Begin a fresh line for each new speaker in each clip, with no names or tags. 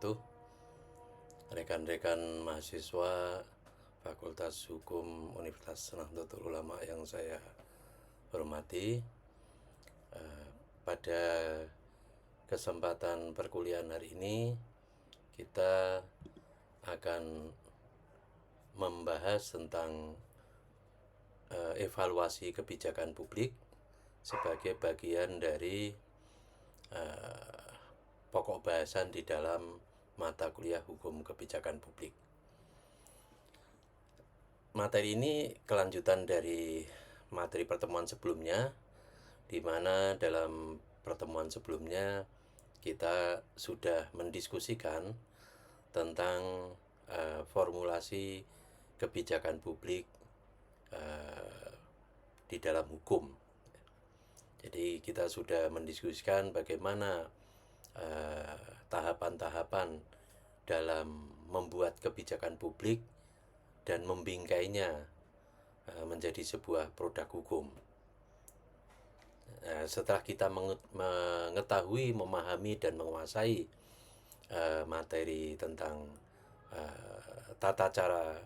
wabarakatuh. Rekan-rekan mahasiswa Fakultas Hukum Universitas Nahdlatul Ulama yang saya hormati, pada kesempatan perkuliahan hari ini kita akan membahas tentang evaluasi kebijakan publik sebagai bagian dari pokok bahasan di dalam mata kuliah Hukum Kebijakan Publik. Materi ini kelanjutan dari materi pertemuan sebelumnya, di mana dalam pertemuan sebelumnya kita sudah mendiskusikan tentang formulasi kebijakan publik di dalam hukum. Jadi kita sudah mendiskusikan bagaimana tahapan-tahapan dalam membuat kebijakan publik dan membingkainya menjadi sebuah produk hukum. Setelah kita mengetahui, memahami, dan menguasai materi tentang tata cara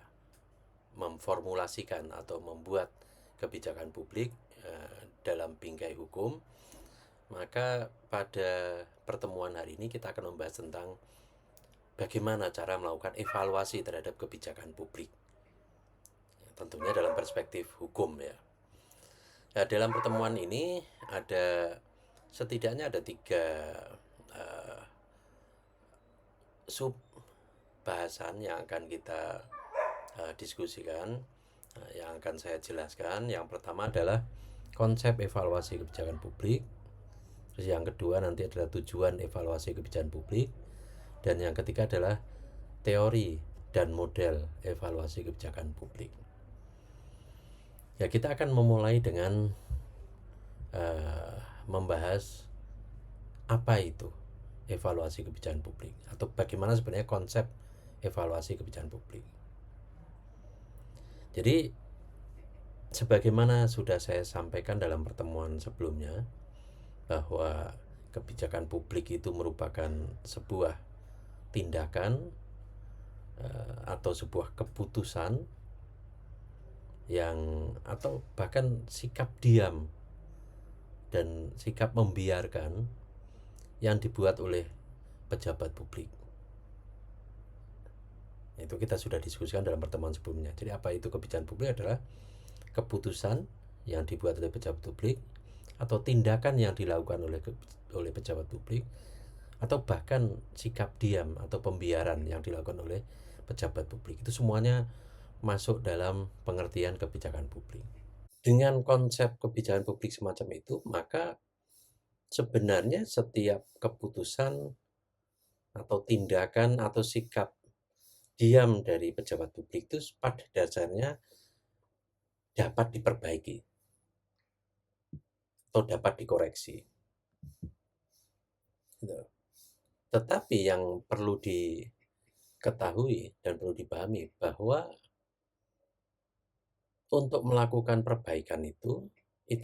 memformulasikan atau membuat kebijakan publik dalam bingkai hukum, maka pada pertemuan hari ini kita akan membahas tentang bagaimana cara melakukan evaluasi terhadap kebijakan publik, tentunya dalam perspektif hukum ya. Nah, dalam pertemuan ini setidaknya ada 3 sub bahasan yang akan kita diskusikan, yang akan saya jelaskan. Yang pertama adalah konsep evaluasi kebijakan publik. Terus yang kedua nanti adalah tujuan evaluasi kebijakan publik. Dan yang ketiga adalah teori dan model evaluasi kebijakan publik. Ya, kita akan memulai dengan membahas apa itu evaluasi kebijakan publik, atau bagaimana sebenarnya konsep evaluasi kebijakan publik. Jadi sebagaimana sudah saya sampaikan dalam pertemuan sebelumnya, bahwa kebijakan publik itu merupakan sebuah tindakan atau sebuah keputusan atau bahkan sikap diam dan sikap membiarkan yang dibuat oleh pejabat publik. Itu kita sudah diskusikan dalam pertemuan sebelumnya. Jadi apa itu kebijakan publik? Adalah keputusan yang dibuat oleh pejabat publik atau tindakan yang dilakukan oleh pejabat publik, atau bahkan sikap diam atau pembiaran yang dilakukan oleh pejabat publik. Itu semuanya masuk dalam pengertian kebijakan publik. Dengan konsep kebijakan publik semacam itu, maka sebenarnya setiap keputusan atau tindakan atau sikap diam dari pejabat publik itu pada dasarnya dapat diperbaiki atau dapat dikoreksi. Tetapi yang perlu diketahui dan perlu dipahami bahwa untuk melakukan perbaikan itu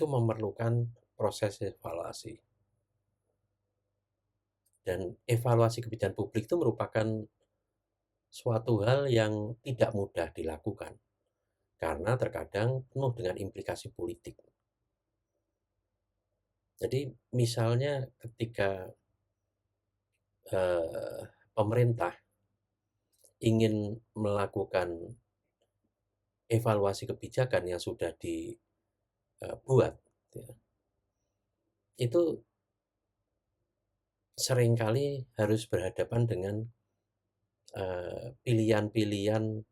memerlukan proses evaluasi. Dan evaluasi kebijakan publik itu merupakan suatu hal yang tidak mudah dilakukan, karena terkadang penuh dengan implikasi politik. Jadi misalnya ketika pemerintah ingin melakukan evaluasi kebijakan yang sudah dibuat, itu seringkali harus berhadapan dengan pilihan-pilihan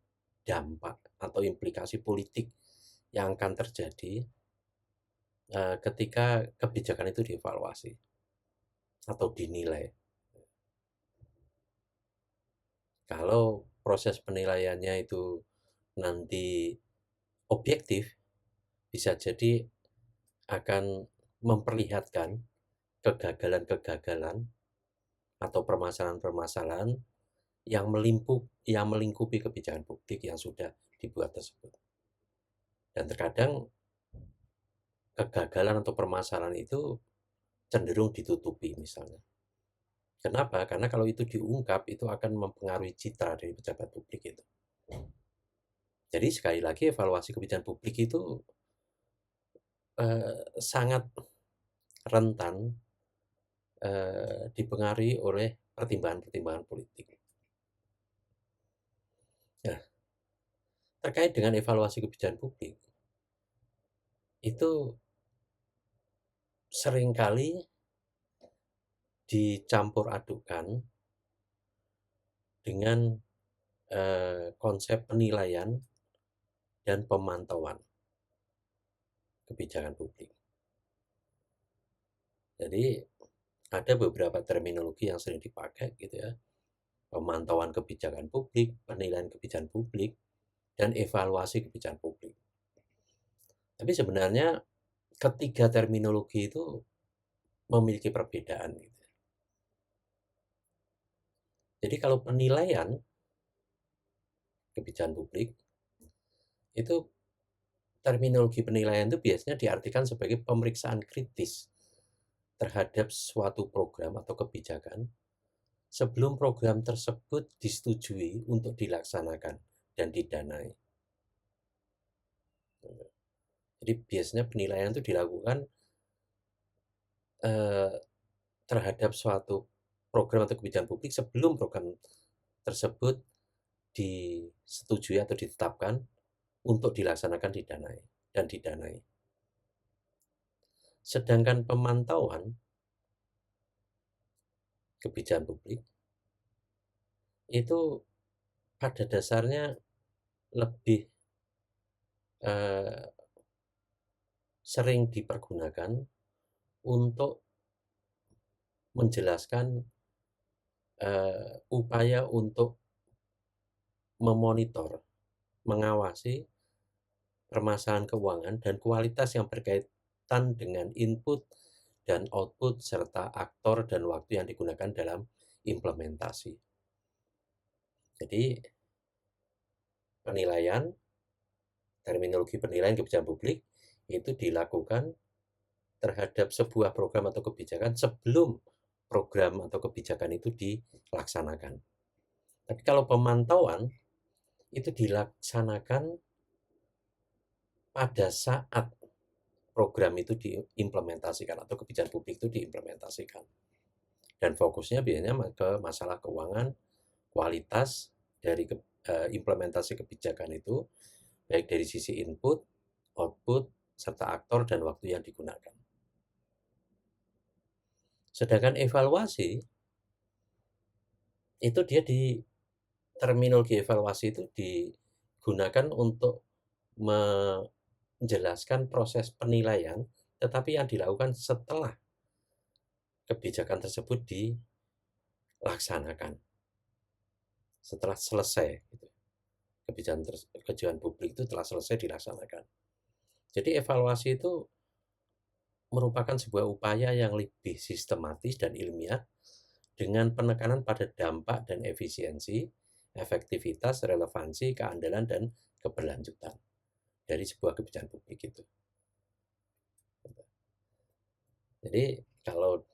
dampak atau implikasi politik yang akan terjadi ketika kebijakan itu dievaluasi atau dinilai. Kalau proses penilaiannya itu nanti objektif, bisa jadi akan memperlihatkan kegagalan-kegagalan atau permasalahan-permasalahan yang melingkupi kebijakan publik yang sudah dibuat tersebut. Dan terkadang kegagalan atau permasalahan itu cenderung ditutupi misalnya. Kenapa? Karena kalau itu diungkap, itu akan mempengaruhi citra dari pejabat publik itu. Jadi sekali lagi evaluasi kebijakan publik itu sangat rentan dipengaruhi oleh pertimbangan-pertimbangan politik. Nah, terkait dengan evaluasi kebijakan publik, itu seringkali dicampur adukkan dengan konsep penilaian dan pemantauan kebijakan publik. Jadi ada beberapa terminologi yang sering dipakai gitu ya. Pemantauan kebijakan publik, penilaian kebijakan publik, dan evaluasi kebijakan publik. Tapi sebenarnya ketiga terminologi itu memiliki perbedaan gitu. Jadi kalau penilaian kebijakan publik itu terminologi penilaian itu biasanya diartikan sebagai pemeriksaan kritis terhadap suatu program atau kebijakan sebelum program tersebut disetujui untuk dilaksanakan dan didanai. Jadi biasanya penilaian itu dilakukan terhadap suatu program atau kebijakan publik sebelum program tersebut disetujui atau ditetapkan untuk dilaksanakan didanai. Sedangkan pemantauan kebijakan publik itu pada dasarnya lebih sering dipergunakan untuk menjelaskan upaya untuk memonitor, mengawasi permasalahan keuangan dan kualitas yang berkaitan dengan input dan output serta aktor dan waktu yang digunakan dalam implementasi. Jadi penilaian, terminologi penilaian kebijakan publik itu dilakukan terhadap sebuah program atau kebijakan sebelum program atau kebijakan itu dilaksanakan. Tapi kalau pemantauan itu dilaksanakan pada saat program itu diimplementasikan atau kebijakan publik itu diimplementasikan. Dan fokusnya biasanya ke masalah keuangan, kualitas dari implementasi kebijakan itu, baik dari sisi input, output, serta aktor dan waktu yang digunakan. Sedangkan evaluasi, itu dia terminologi evaluasi itu digunakan untuk menjelaskan proses penilaian, tetapi yang dilakukan setelah kebijakan tersebut dilaksanakan. Setelah selesai, gitu. Kebijakan publik itu telah selesai dilaksanakan. Jadi evaluasi itu merupakan sebuah upaya yang lebih sistematis dan ilmiah dengan penekanan pada dampak dan efisiensi, efektivitas, relevansi, keandalan, dan keberlanjutan dari sebuah kebijakan publik itu. Jadi kalau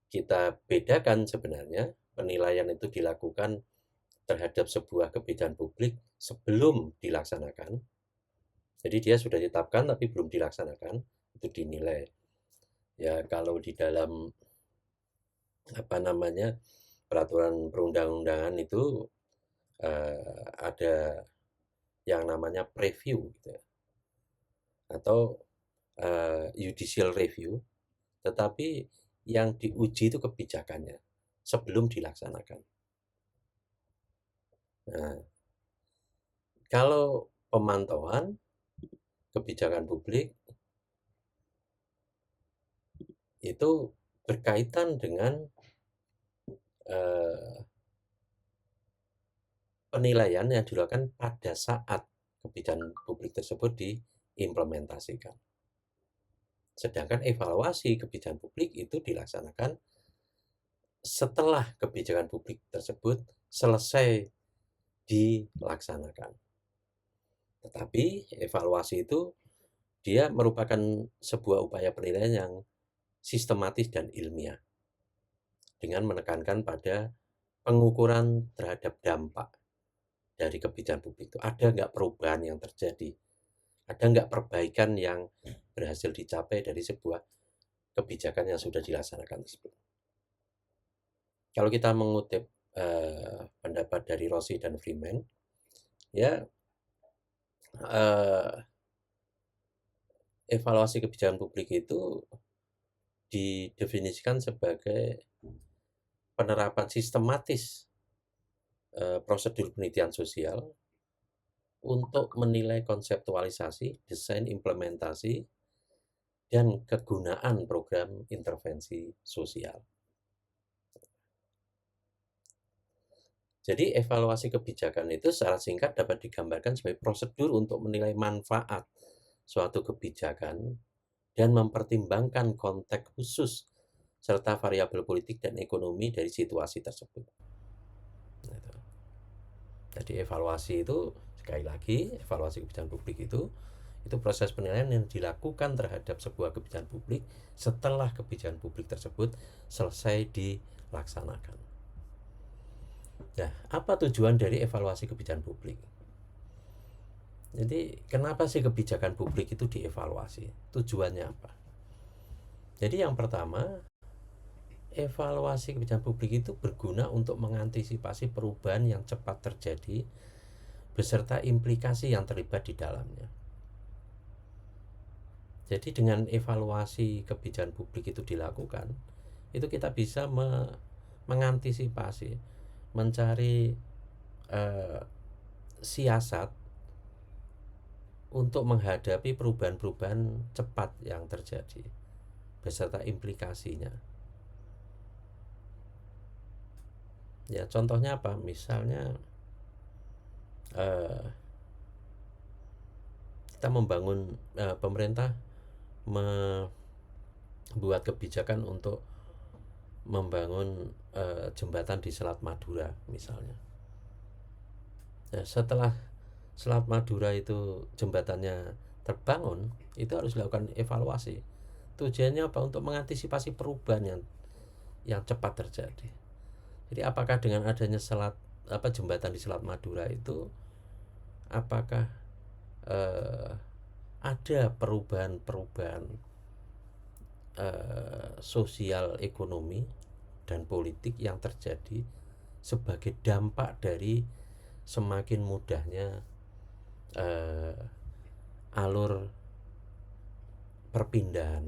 kita bedakan sebenarnya penilaian itu dilakukan terhadap sebuah kebijakan publik sebelum dilaksanakan. Jadi dia sudah ditetapkan tapi belum dilaksanakan, itu dinilai. Ya kalau di dalam peraturan perundang-undangan itu ada yang namanya preview gitu ya, atau judicial review, tetapi yang diuji itu kebijakannya sebelum dilaksanakan. Nah, kalau pemantauan kebijakan publik itu berkaitan dengan penilaian yang dilakukan pada saat kebijakan publik tersebut diimplementasikan. Sedangkan evaluasi kebijakan publik itu dilaksanakan setelah kebijakan publik tersebut selesai dilaksanakan. Tetapi evaluasi itu dia merupakan sebuah upaya penilaian yang sistematis dan ilmiah. dengan menekankan pada pengukuran terhadap dampak dari kebijakan publik itu. Ada nggak perubahan yang terjadi? Ada nggak perbaikan yang berhasil dicapai dari sebuah kebijakan yang sudah dilaksanakan tersebut? Kalau kita mengutip pendapat dari Rossi dan Freeman, ya evaluasi kebijakan publik itu didefinisikan sebagai penerapan sistematis prosedur penelitian sosial untuk menilai konseptualisasi, desain, implementasi, dan kegunaan program intervensi sosial. Jadi evaluasi kebijakan itu secara singkat dapat digambarkan sebagai prosedur untuk menilai manfaat suatu kebijakan dan mempertimbangkan konteks khusus serta variabel politik dan ekonomi dari situasi tersebut. Jadi evaluasi itu, sekali lagi, evaluasi kebijakan publik itu proses penilaian yang dilakukan terhadap sebuah kebijakan publik setelah kebijakan publik tersebut selesai dilaksanakan. Nah, apa tujuan dari evaluasi kebijakan publik? Jadi, kenapa sih kebijakan publik itu dievaluasi? Tujuannya apa? Jadi, yang pertama, evaluasi kebijakan publik itu berguna untuk mengantisipasi perubahan yang cepat terjadi beserta implikasi yang terlibat di dalamnya. Jadi dengan evaluasi kebijakan publik itu dilakukan, itu kita bisa mengantisipasi, mencari siasat untuk menghadapi perubahan-perubahan cepat yang terjadi beserta implikasinya. Ya, contohnya apa? Misalnya kita membangun pemerintah membuat kebijakan untuk membangun jembatan di Selat Madura misalnya. Nah, setelah Selat Madura itu jembatannya terbangun, itu harus dilakukan evaluasi. Tujuannya apa? Untuk mengantisipasi perubahan yang cepat terjadi. Jadi apakah dengan adanya jembatan di Selat Madura itu, apakah ada perubahan-perubahan sosial, ekonomi, dan politik yang terjadi sebagai dampak dari semakin mudahnya alur perpindahan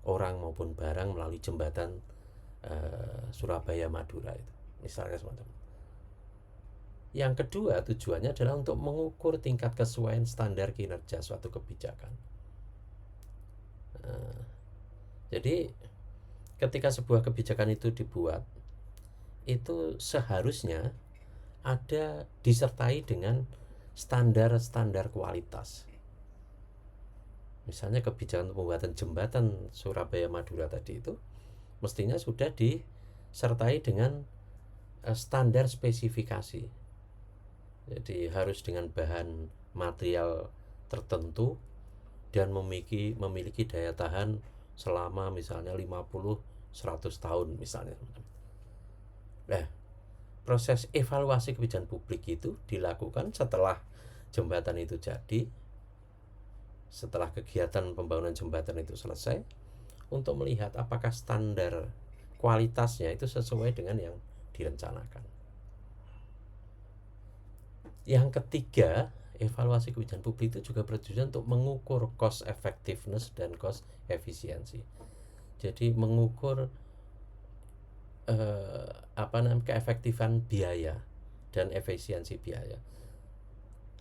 orang maupun barang melalui jembatan Surabaya Madura itu, misalnya semacam. Yang kedua, tujuannya adalah untuk mengukur tingkat kesesuaian standar kinerja suatu kebijakan. Jadi ketika sebuah kebijakan itu dibuat, itu seharusnya ada disertai dengan standar-standar kualitas. Misalnya kebijakan pembuatan jembatan Surabaya Madura tadi itu mestinya sudah disertai dengan standar spesifikasi. Jadi harus dengan bahan material tertentu dan memiliki daya tahan selama misalnya 50-100 tahun misalnya. Nah, proses evaluasi kebijakan publik itu dilakukan setelah jembatan itu jadi, setelah kegiatan pembangunan jembatan itu selesai, untuk melihat apakah standar kualitasnya itu sesuai dengan yang direncanakan. Yang ketiga, evaluasi kebijakan publik itu juga bertujuan untuk mengukur cost effectiveness dan cost efisiensi. Jadi mengukur keefektifan biaya dan efisiensi biaya.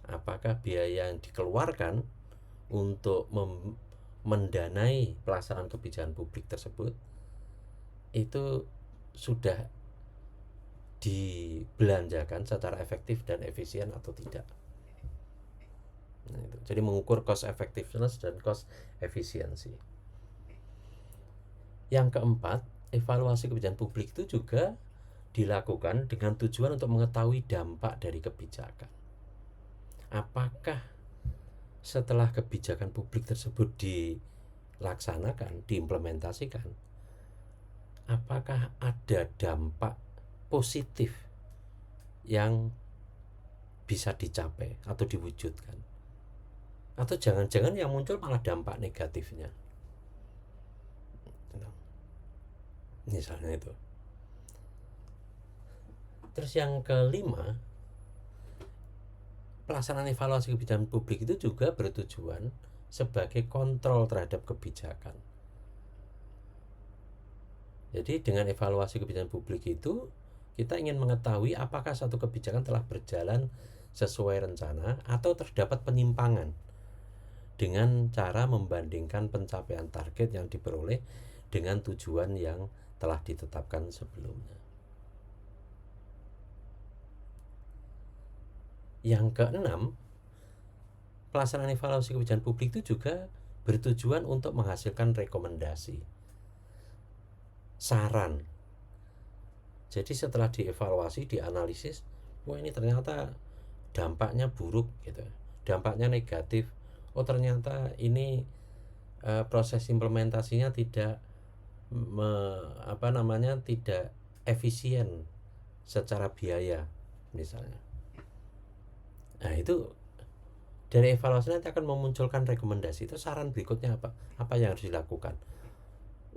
Apakah biaya yang dikeluarkan untuk mendanai pelaksanaan kebijakan publik tersebut itu sudah dibelanjakan secara efektif dan efisien atau tidak. Nah, itu. Jadi mengukur cost effectiveness dan cost efisiensi. Yang keempat, evaluasi kebijakan publik itu juga dilakukan dengan tujuan untuk mengetahui dampak dari kebijakan. Apakah setelah kebijakan publik tersebut dilaksanakan, diimplementasikan, apakah ada dampak positif yang bisa dicapai atau diwujudkan, atau jangan-jangan yang muncul malah dampak negatifnya, misalnya itu. Terus yang kelima, pelaksanaan evaluasi kebijakan publik itu juga bertujuan sebagai kontrol terhadap kebijakan. Jadi dengan evaluasi kebijakan publik itu kita ingin mengetahui apakah satu kebijakan telah berjalan sesuai rencana atau terdapat penyimpangan, dengan cara membandingkan pencapaian target yang diperoleh dengan tujuan yang telah ditetapkan sebelumnya. Yang keenam, pelaksanaan evaluasi kebijakan publik itu juga bertujuan untuk menghasilkan rekomendasi, saran. Jadi setelah dievaluasi, dianalisis, wah ini ternyata dampaknya buruk gitu, dampaknya negatif. Oh ternyata ini proses implementasinya tidak tidak efisien secara biaya misalnya. Nah itu dari evaluasi nanti akan memunculkan rekomendasi. Itu saran berikutnya apa yang harus dilakukan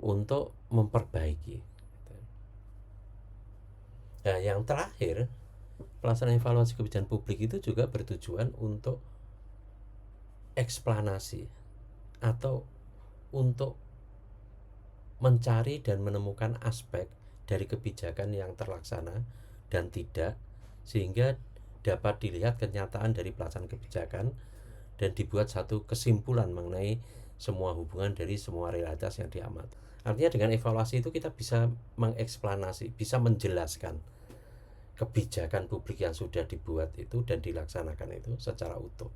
untuk memperbaiki. Nah yang terakhir, pelaksanaan evaluasi kebijakan publik itu juga bertujuan untuk eksplanasi atau untuk mencari dan menemukan aspek dari kebijakan yang terlaksana dan tidak, sehingga dapat dilihat kenyataan dari pelaksanaan kebijakan dan dibuat satu kesimpulan mengenai semua hubungan dari semua realitas yang diamati. Artinya dengan evaluasi itu kita bisa mengeksplanasi, bisa menjelaskan kebijakan publik yang sudah dibuat itu dan dilaksanakan itu secara utuh.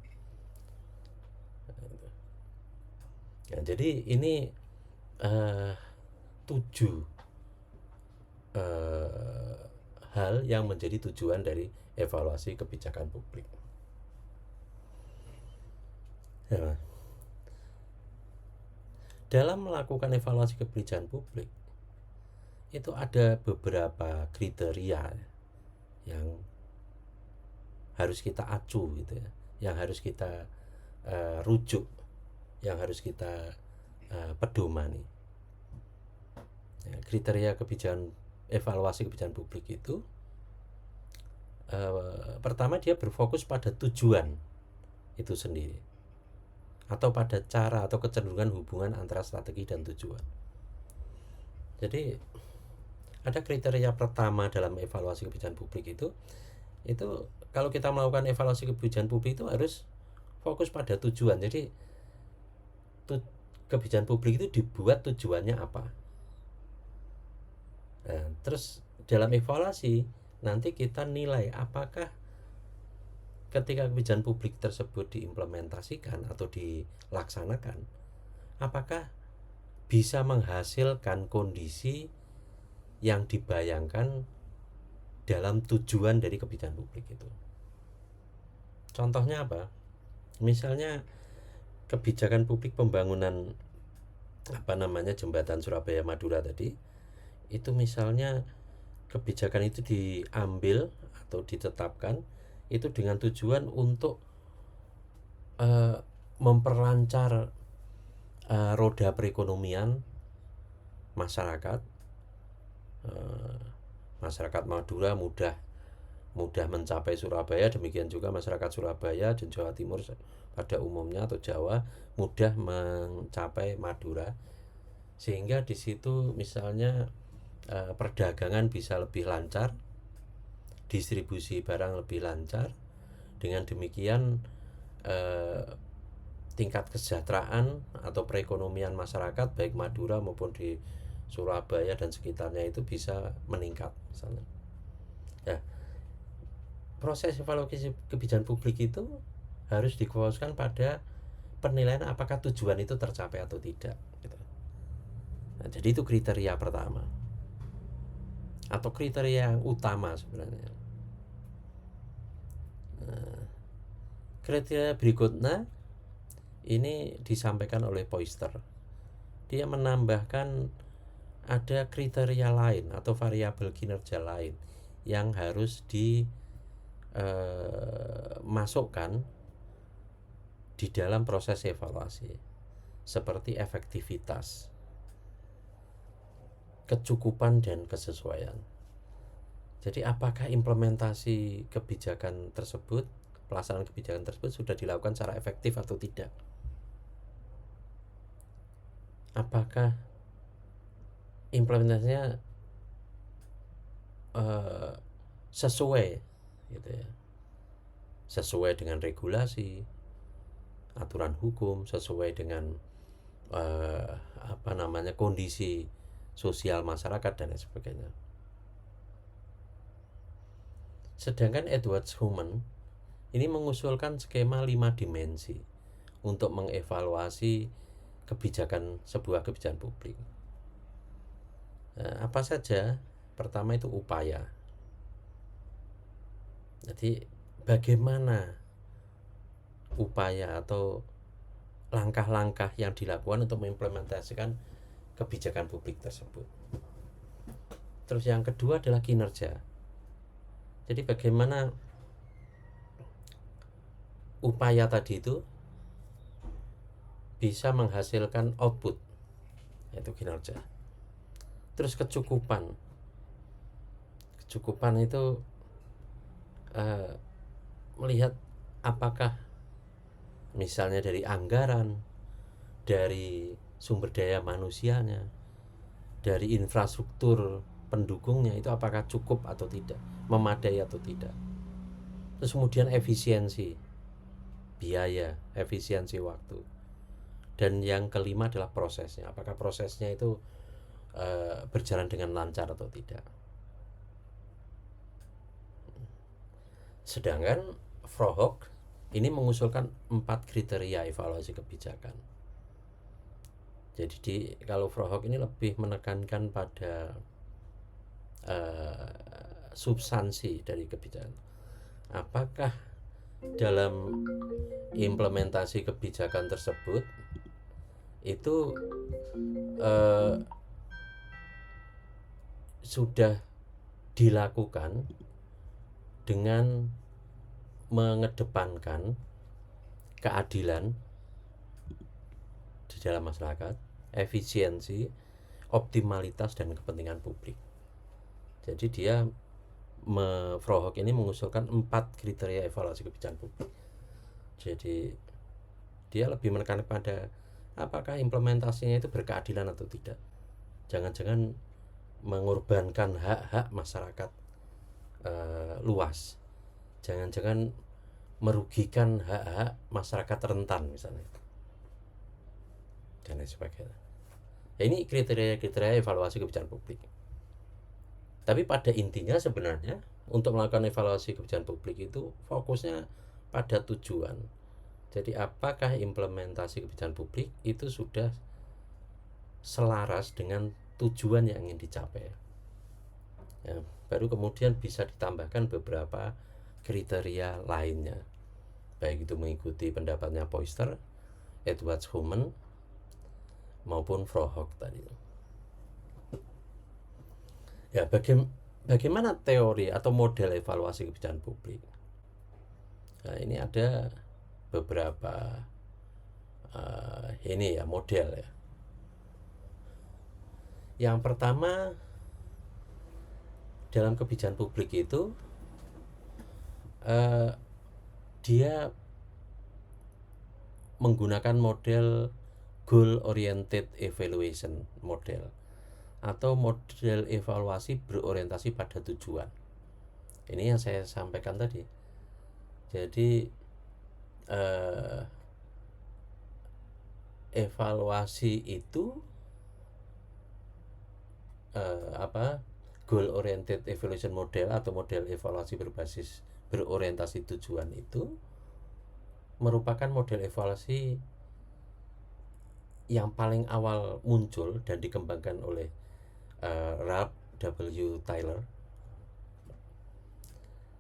Ya, jadi ini 7 hal yang menjadi tujuan dari evaluasi kebijakan publik. Ya. Dalam melakukan evaluasi kebijakan publik itu ada beberapa kriteria yang harus kita acu gitu ya, yang harus kita rujuk, yang harus kita pedomani. Ya, kriteria kebijakan evaluasi kebijakan publik itu pertama dia berfokus pada tujuan itu sendiri, atau pada cara atau kecenderungan hubungan antara strategi dan tujuan. Jadi ada kriteria pertama dalam evaluasi kebijakan publik itu kalau kita melakukan evaluasi kebijakan publik itu harus fokus pada tujuan. Jadi kebijakan publik itu dibuat tujuannya apa. Nah, terus dalam evaluasi nanti kita nilai apakah ketika kebijakan publik tersebut diimplementasikan atau dilaksanakan, apakah bisa menghasilkan kondisi yang dibayangkan dalam tujuan dari kebijakan publik itu. Contohnya apa? Misalnya kebijakan publik pembangunan jembatan Surabaya Madura tadi, itu misalnya kebijakan itu diambil atau ditetapkan itu dengan tujuan untuk memperlancar roda perekonomian masyarakat. Masyarakat Madura mudah mencapai Surabaya, demikian juga masyarakat Surabaya dan Jawa Timur pada umumnya atau Jawa mudah mencapai Madura, sehingga di situ misalnya perdagangan bisa lebih lancar, distribusi barang lebih lancar. Dengan demikian tingkat kesejahteraan atau perekonomian masyarakat baik Madura maupun di Surabaya dan sekitarnya itu bisa meningkat misalnya. Ya, proses evaluasi kebijakan publik itu harus difokuskan pada penilaian apakah tujuan itu tercapai atau tidak gitu. Nah, jadi itu kriteria pertama atau kriteria yang utama sebenarnya. Nah, kriteria berikutnya ini disampaikan oleh Poyster. Dia menambahkan ada kriteria lain atau variabel kinerja lain yang harus dimasukkan di dalam proses evaluasi, seperti efektivitas, kecukupan, dan kesesuaian. Jadi apakah implementasi kebijakan tersebut, pelaksanaan kebijakan tersebut sudah dilakukan secara efektif atau tidak? Apakah implementasinya sesuai gitu ya, sesuai dengan regulasi, aturan hukum, sesuai dengan kondisi sosial masyarakat dan lain sebagainya. Sedangkan Edward Human ini mengusulkan skema 5 dimensi untuk mengevaluasi sebuah kebijakan publik. Apa saja? Pertama itu upaya. Jadi bagaimana upaya atau langkah-langkah yang dilakukan untuk mengimplementasikan kebijakan publik tersebut. Terus yang kedua adalah kinerja. Jadi bagaimana upaya tadi itu bisa menghasilkan output, yaitu kinerja. Terus kecukupan itu melihat apakah misalnya dari anggaran, dari sumber daya manusianya, dari infrastruktur pendukungnya itu apakah cukup atau tidak, memadai atau tidak. Terus kemudian efisiensi biaya, efisiensi waktu. Dan yang kelima adalah prosesnya, apakah prosesnya itu berjalan dengan lancar atau tidak. Sedangkan Froholt ini mengusulkan 4 kriteria evaluasi kebijakan. Jadi kalau Froholt ini lebih menekankan pada substansi dari kebijakan. Apakah dalam implementasi kebijakan tersebut itu sudah dilakukan dengan mengedepankan keadilan di dalam masyarakat, efisiensi, optimalitas, dan kepentingan publik. Jadi Froholt ini mengusulkan 4 kriteria evaluasi kebijakan publik. Jadi dia lebih menekan pada apakah implementasinya itu berkeadilan atau tidak. Jangan-jangan mengorbankan hak-hak masyarakat luas. Jangan-jangan merugikan hak-hak masyarakat rentan misalnya, dan lain sebagainya. Ini kriteria-kriteria evaluasi kebijakan publik. Tapi pada intinya sebenarnya untuk melakukan evaluasi kebijakan publik itu fokusnya pada tujuan. Jadi apakah implementasi kebijakan publik itu sudah selaras dengan tujuan yang ingin dicapai. Ya, baru kemudian bisa ditambahkan beberapa kriteria lainnya, baik itu mengikuti pendapatnya Poyster, Edward Human, maupun Froholt tadi. Ya, bagaimana teori atau model evaluasi kebijakan publik? Nah, ini ada beberapa model ya. Yang pertama, dalam kebijakan publik itu dia menggunakan model goal oriented evaluation model atau model evaluasi berorientasi pada tujuan. Ini yang saya sampaikan tadi. Jadi evaluasi itu goal oriented evaluation model atau model evaluasi berbasis berorientasi tujuan itu merupakan model evaluasi yang paling awal muncul dan dikembangkan oleh Ralph W. Tyler,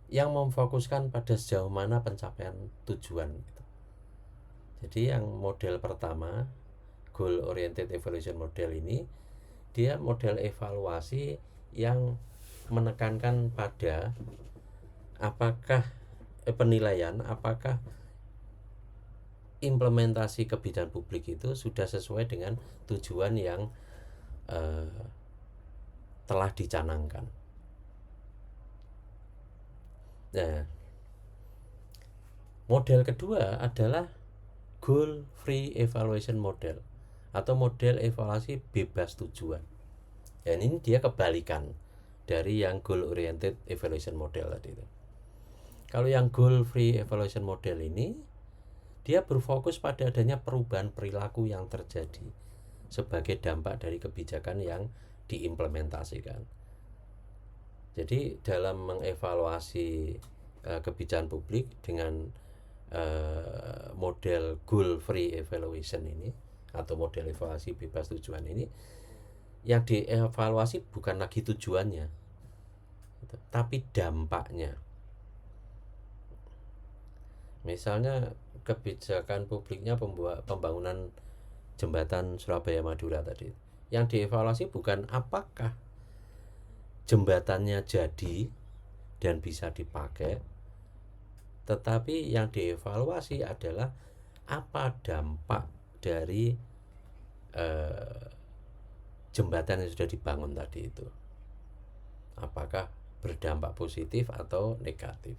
yang memfokuskan pada sejauh mana pencapaian tujuan. Jadi yang model pertama, goal oriented evaluation model ini dia model evaluasi yang menekankan pada apakah penilaian apakah implementasi kebijakan publik itu sudah sesuai dengan tujuan yang telah dicanangkan. Nah, model kedua adalah goal free evaluation model atau model evaluasi bebas tujuan. Dan ini dia kebalikan dari yang goal oriented evaluation model tadi itu. Kalau yang goal free evaluation model ini dia berfokus pada adanya perubahan perilaku yang terjadi sebagai dampak dari kebijakan yang diimplementasikan. Jadi dalam mengevaluasi kebijakan publik dengan model goal free evaluation ini atau model evaluasi bebas tujuan ini, yang dievaluasi bukan lagi tujuannya, tapi dampaknya. Misalnya kebijakan publiknya pembangunan jembatan Surabaya Madura tadi, yang dievaluasi bukan apakah jembatannya jadi dan bisa dipakai, tetapi yang dievaluasi adalah apa dampak dari jembatan yang sudah dibangun tadi itu, apakah berdampak positif atau negatif.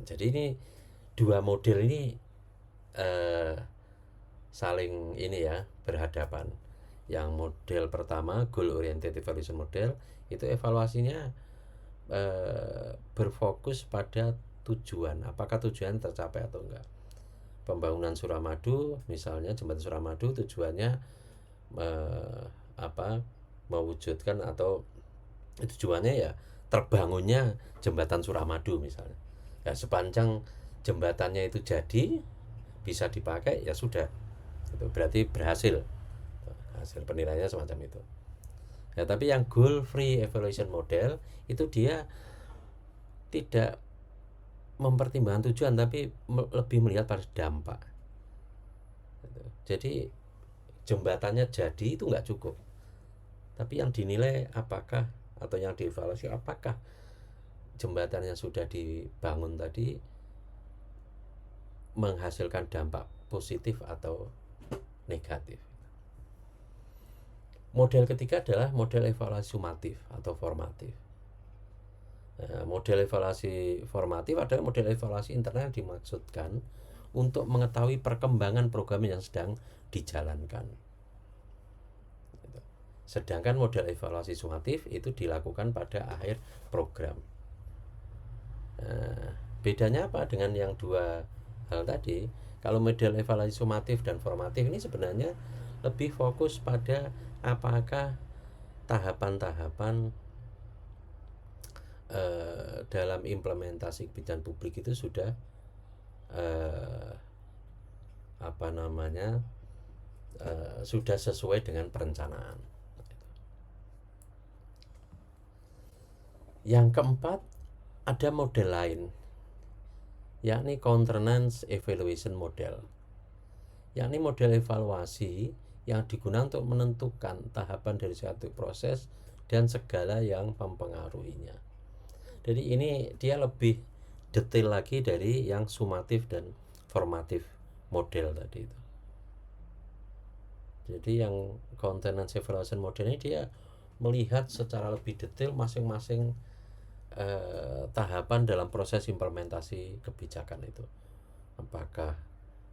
Jadi ini dua model ini saling ini ya, berhadapan. Yang model pertama goal oriented evaluation model itu evaluasinya berfokus pada tujuan, apakah tujuan tercapai atau enggak. Pembangunan Suramadu misalnya, jembatan Suramadu tujuannya mewujudkan atau tujuannya ya terbangunnya jembatan Suramadu misalnya. Ya sepanjang jembatannya itu jadi bisa dipakai ya sudah, itu berarti berhasil, hasil penilaiannya semacam itu. Ya, tapi yang goal free evaluation model itu dia tidak mempertimbangkan tujuan tapi lebih melihat pada dampak. Jadi jembatannya jadi itu nggak cukup, tapi yang dinilai apakah atau yang dievaluasi apakah jembatan yang sudah dibangun tadi menghasilkan dampak positif atau negatif. Model ketiga adalah model evaluasi sumatif atau formatif. Nah, model evaluasi formatif adalah model evaluasi internal yang dimaksudkan untuk mengetahui perkembangan program yang sedang dijalankan. Sedangkan model evaluasi sumatif itu dilakukan pada akhir program. Nah, bedanya apa dengan yang dua hal tadi? Kalau model evaluasi sumatif dan formatif ini sebenarnya lebih fokus pada apakah tahapan-tahapan dalam implementasi kebijakan publik itu sudah sudah sesuai dengan perencanaan. Yang keempat, ada model lain, yakni Countenance Evaluation Model, yakni model evaluasi yang digunakan untuk menentukan tahapan dari suatu proses dan segala yang mempengaruhinya. Jadi ini dia lebih detail lagi dari yang sumatif dan formatif model tadi itu. Jadi yang Countenance Evaluation Model ini dia melihat secara lebih detail masing-masing tahapan dalam proses implementasi kebijakan itu. Apakah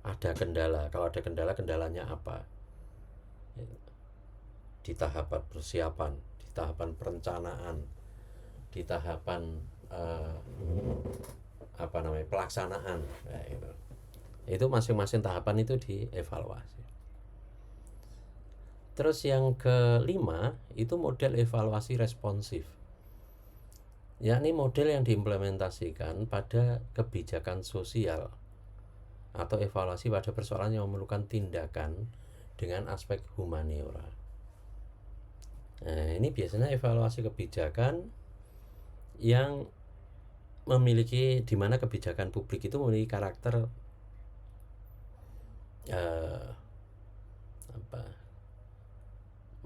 ada kendala? Kalau ada kendala, kendalanya apa? Di tahapan persiapan, di tahapan perencanaan, di tahapan pelaksanaan. Nah, itu masing-masing tahapan itu dievaluasi. Terus yang kelima itu model evaluasi responsif, yakni model yang diimplementasikan pada kebijakan sosial atau evaluasi pada persoalan yang memerlukan tindakan dengan aspek humaniora. Nah, ini biasanya evaluasi kebijakan yang memiliki, di mana kebijakan publik itu memiliki karakter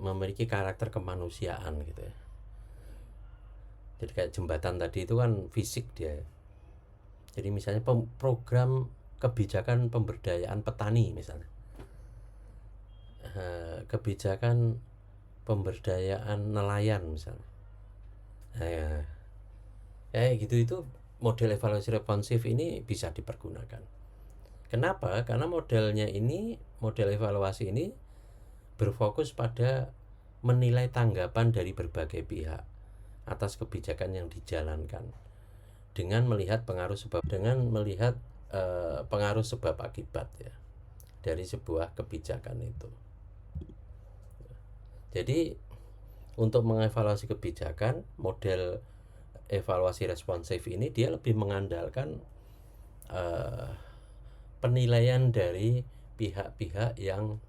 memiliki karakter kemanusiaan gitu ya. Jadi kayak jembatan tadi itu kan fisik dia. Jadi misalnya program kebijakan pemberdayaan petani misalnya, kebijakan pemberdayaan nelayan misalnya, kayak gitu, itu model evaluasi responsif ini bisa dipergunakan. Kenapa? Karena model evaluasi ini berfokus pada menilai tanggapan dari berbagai pihak atas kebijakan yang dijalankan dengan melihat pengaruh sebab akibat ya dari sebuah kebijakan itu. Jadi untuk mengevaluasi kebijakan, model evaluasi responsif ini dia lebih mengandalkan penilaian dari pihak-pihak yang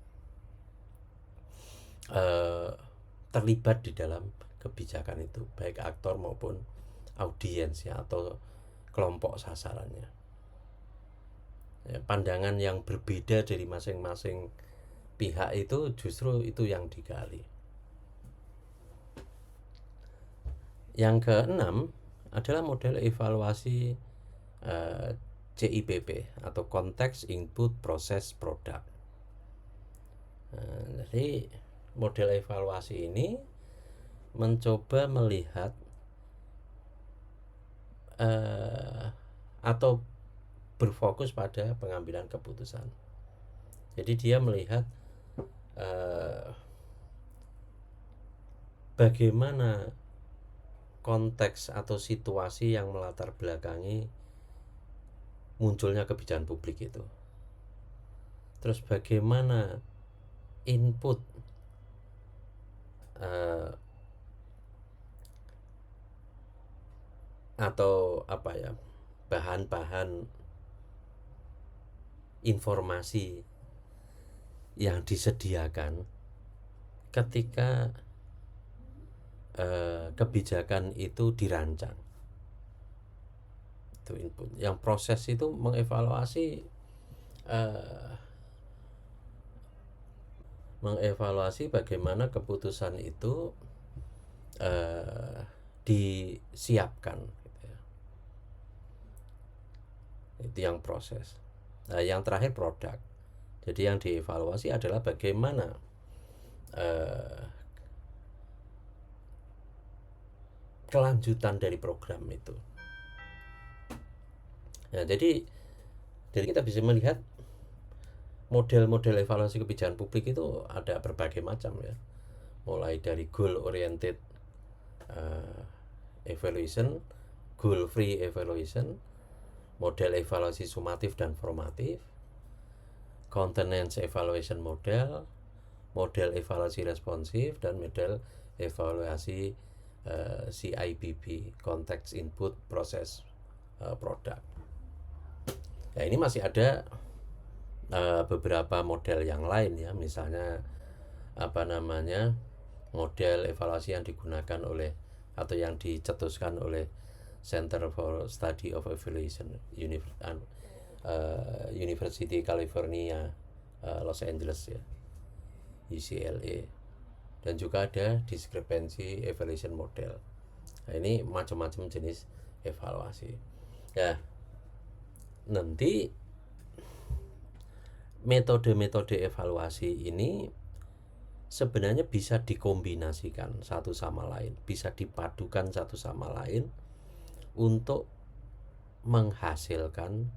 terlibat di dalam kebijakan itu, baik aktor maupun audiens ya, atau kelompok sasarannya. Ya, pandangan yang berbeda dari masing-masing pihak itu justru itu yang digali. Yang keenam adalah model evaluasi CIPP atau Context Input Process Product. Jadi model evaluasi ini mencoba melihat atau berfokus pada pengambilan keputusan. Jadi dia melihat bagaimana konteks atau situasi yang melatar belakangi munculnya kebijakan publik itu. Terus bagaimana input atau bahan-bahan informasi yang disediakan ketika kebijakan itu dirancang. Itu input. Yang proses itu mengevaluasi bagaimana keputusan itu disiapkan gitu ya. Itu yang proses. Nah, yang terakhir produk. Jadi yang dievaluasi adalah bagaimana kelanjutan dari program itu. Nah, jadi kita bisa melihat model-model evaluasi kebijakan publik itu ada berbagai macam ya. Mulai dari goal oriented evaluation, goal free evaluation, model evaluasi sumatif dan formatif, continuous evaluation model, model evaluasi responsif, dan model evaluasi CIPP, Context Input Process Product. Nah, ini masih ada beberapa model yang lain ya, misalnya model evaluasi yang digunakan oleh atau yang dicetuskan oleh Center for Study of Evaluation University California Los Angeles ya, UCLA. Dan juga ada discrepancy evaluation model. Nah, ini macam-macam jenis evaluasi ya. Nanti metode-metode evaluasi ini sebenarnya bisa dikombinasikan satu sama lain, bisa dipadukan satu sama lain untuk menghasilkan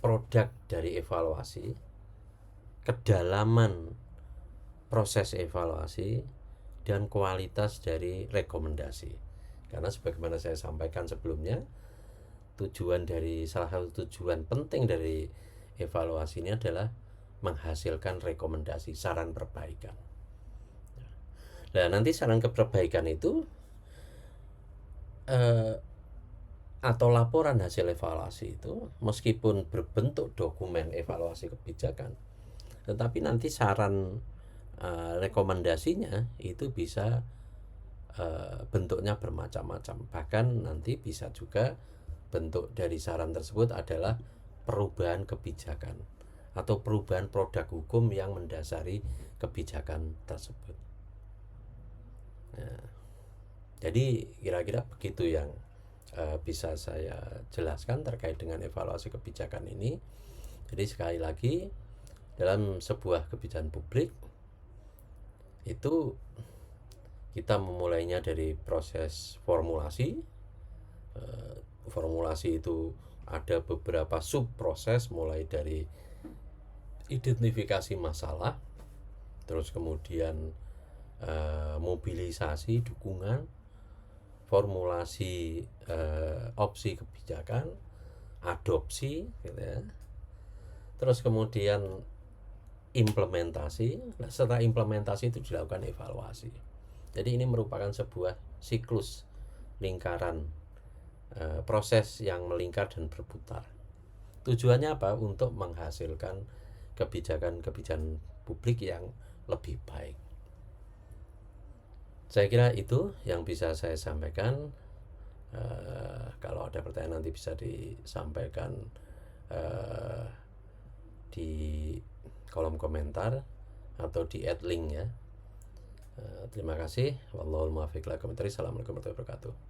produk dari evaluasi, kedalaman proses evaluasi, dan kualitas dari rekomendasi. Karena sebagaimana saya sampaikan sebelumnya, salah satu tujuan penting dari evaluasi ini adalah menghasilkan rekomendasi, saran perbaikan. Nah, nanti saran perbaikan itu atau laporan hasil evaluasi itu meskipun berbentuk dokumen evaluasi kebijakan, tetapi nanti saran rekomendasinya itu bisa bentuknya bermacam-macam. Bahkan nanti bisa juga bentuk dari saran tersebut adalah perubahan kebijakan atau perubahan produk hukum yang mendasari kebijakan tersebut. Nah, jadi kira-kira begitu yang bisa saya jelaskan terkait dengan evaluasi kebijakan ini. Jadi sekali lagi, dalam sebuah kebijakan publik itu kita memulainya dari proses formulasi. Formulasi itu ada beberapa sub proses, mulai dari identifikasi masalah, terus kemudian mobilisasi dukungan, formulasi opsi kebijakan, adopsi, gitu ya. Terus kemudian implementasi. Nah, setelah implementasi itu dilakukan evaluasi. Jadi ini merupakan sebuah siklus lingkaran proses yang melingkar dan berputar. Tujuannya apa? Untuk menghasilkan kebijakan-kebijakan publik yang lebih baik. Saya kira itu yang bisa saya sampaikan. Kalau ada pertanyaan nanti bisa disampaikan di kolom komentar atau di add link ya. Terima kasih. Wallahul muwaffiq. Assalamualaikum warahmatullahi wabarakatuh.